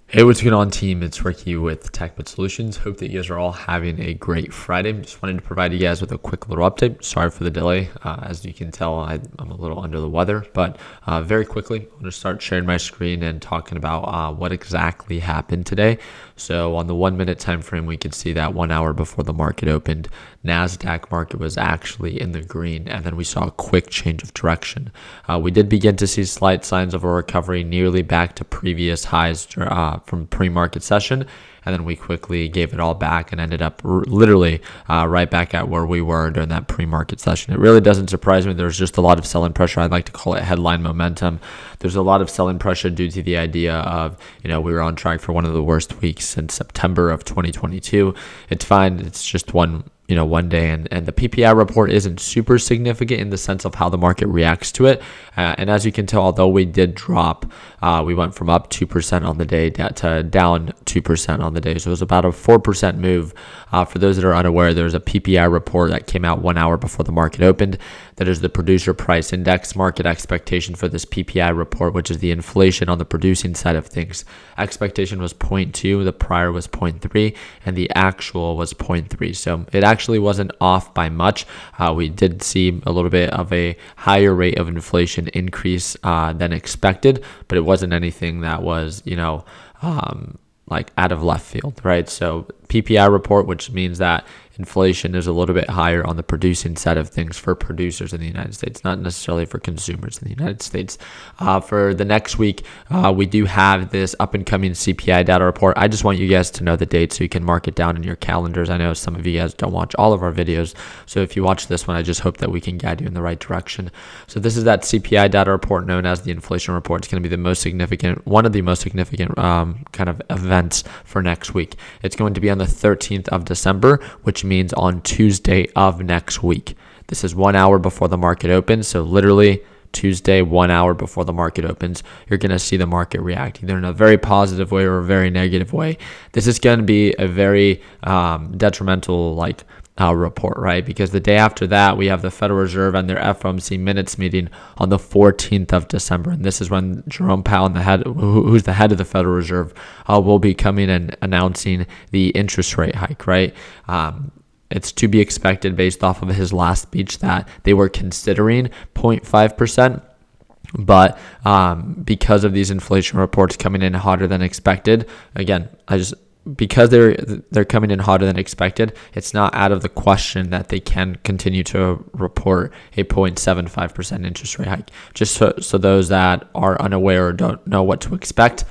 Hey, what's going on, team? It's Ricky with TechBit Solutions. Hope that you guys are all having a great Friday. Just wanted to provide you guys with a quick little update. Sorry for the delay. As you can tell, I'm a little under the weather, but very quickly, I'm going to start sharing my screen and talking about what exactly happened today. So on the 1 minute time frame, we could see that 1 hour before the market opened, NASDAQ market was actually in the green, and then we saw a quick change of direction. We did begin to see slight signs of a recovery nearly back to previous highs from pre-market session, and then we quickly gave it all back and ended up literally right back at where we were during that pre-market session. It really doesn't surprise me. There's just a lot of selling pressure. I'd like to call it headline momentum. There's a lot of selling pressure due to the idea of, we were on track for one of the worst weeks since September of 2022. It's fine. It's just one day, and the PPI report isn't super significant in the sense of how the market reacts to it. And as you can tell, although we did drop, we went from up 2% on the day to down 2% on the day. So it was about a 4% move. For those that are unaware, there's a PPI report that came out 1 hour before the market opened. That is the producer price index. Market expectation for this PPI report, which is the inflation on the producing side of things. Expectation was 0.2, the prior was 0.3, and the actual was 0.3. So it actually wasn't off by much. We did see a little bit of a higher rate of inflation increase than expected, but it wasn't anything that was, like out of left field, right? So PPI report, which means that inflation is a little bit higher on the producing side of things for producers in the United States, not necessarily for consumers in the United States. For the next week, we do have this up and coming CPI data report. I just want you guys to know the date so you can mark it down in your calendars. I know some of you guys don't watch all of our videos, so if you watch this one, I just hope that we can guide you in the right direction. So this is that CPI data report known as the inflation report. It's going to be one of the most significant kind of events for next week. It's going to be on the 13th of December, which means on Tuesday of next week. This is 1 hour before the market opens. So literally Tuesday, 1 hour before the market opens, you're going to see the market react either in a very positive way or a very negative way. This is going to be a very detrimental report, right? Because the day after that, we have the Federal Reserve and their FOMC minutes meeting on the 14th of December. And this is when Jerome Powell, who's the head of the Federal Reserve, will be coming and announcing the interest rate hike, right? It's to be expected based off of his last speech that they were considering 0.5%. But because of these inflation reports coming in hotter than expected, again, because they're coming in hotter than expected, it's not out of the question that they can continue to report a 0.75% interest rate hike. Just so those that are unaware or don't know what to expect,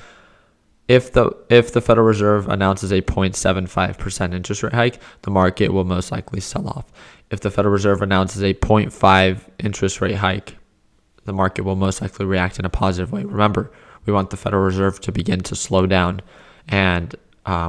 if the Federal Reserve announces a 0.75% interest rate hike, the market will most likely sell off. If the Federal Reserve announces a 0.5 interest rate hike, the market will most likely react in a positive way. Remember, we want the Federal Reserve to begin to slow down, and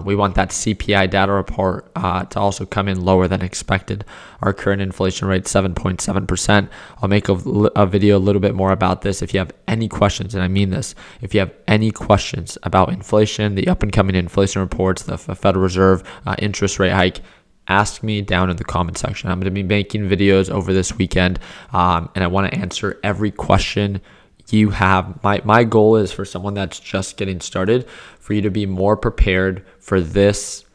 we want that CPI data report to also come in lower than expected. Our current inflation rate, 7.7%. I'll make a video a little bit more about this. If you have any questions, and I mean this, if you have any questions about inflation, the up and coming inflation reports, the Federal Reserve interest rate hike, ask me down in the comment section. I'm going to be making videos over this weekend, and I want to answer every question you have. My goal is for someone that's just getting started, for you to be more prepared for this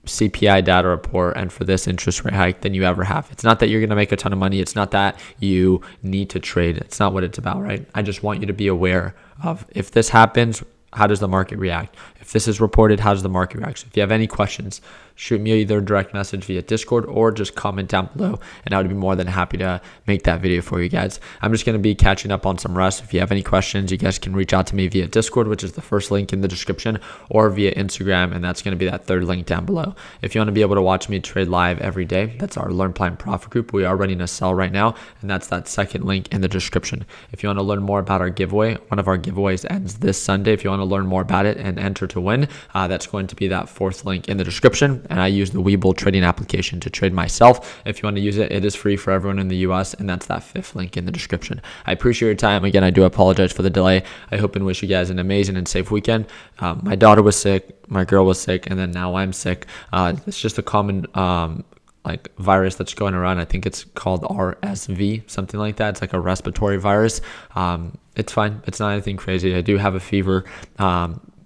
CPI data report and for this interest rate hike than you ever have. It's not that you're going to make a ton of money. It's not that you need to trade. It's not what it's about, right? I just want you to be aware of, if this happens, how does the market react? If this is reported, how does the market react? So if you have any questions, shoot me either a direct message via Discord or just comment down below, and I would be more than happy to make that video for you guys. I'm just going to be catching up on some rest. If you have any questions, you guys can reach out to me via Discord, which is the first link in the description, or via Instagram, and that's going to be that third link down below. If you want to be able to watch me trade live every day, that's our Learn Plan Profit group. We are running a sell right now, and that's that second link in the description. If you want to learn more about our giveaway, one of our giveaways ends this Sunday. If you want to learn more about it and enter to win, that's going to be that fourth link in the description. And I use the Webull trading application to trade myself. If you want to use it, it is free for everyone in the US, and that's that fifth link in the description. I appreciate your time. Again, I do apologize for the delay. I hope and wish you guys an amazing and safe weekend. My daughter was sick, my girl was sick, and then now I'm sick. It's just a common virus that's going around. I think it's called RSV, something like that. It's like a respiratory virus. It's fine. It's not anything crazy. I do have a fever.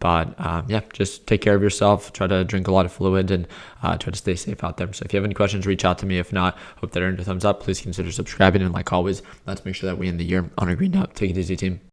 But yeah, just take care of yourself. Try to drink a lot of fluid and try to stay safe out there. So if you have any questions, reach out to me. If not, hope that earned a thumbs up. Please consider subscribing. And like always, let's make sure that we end the year on a green note. Take it easy, team.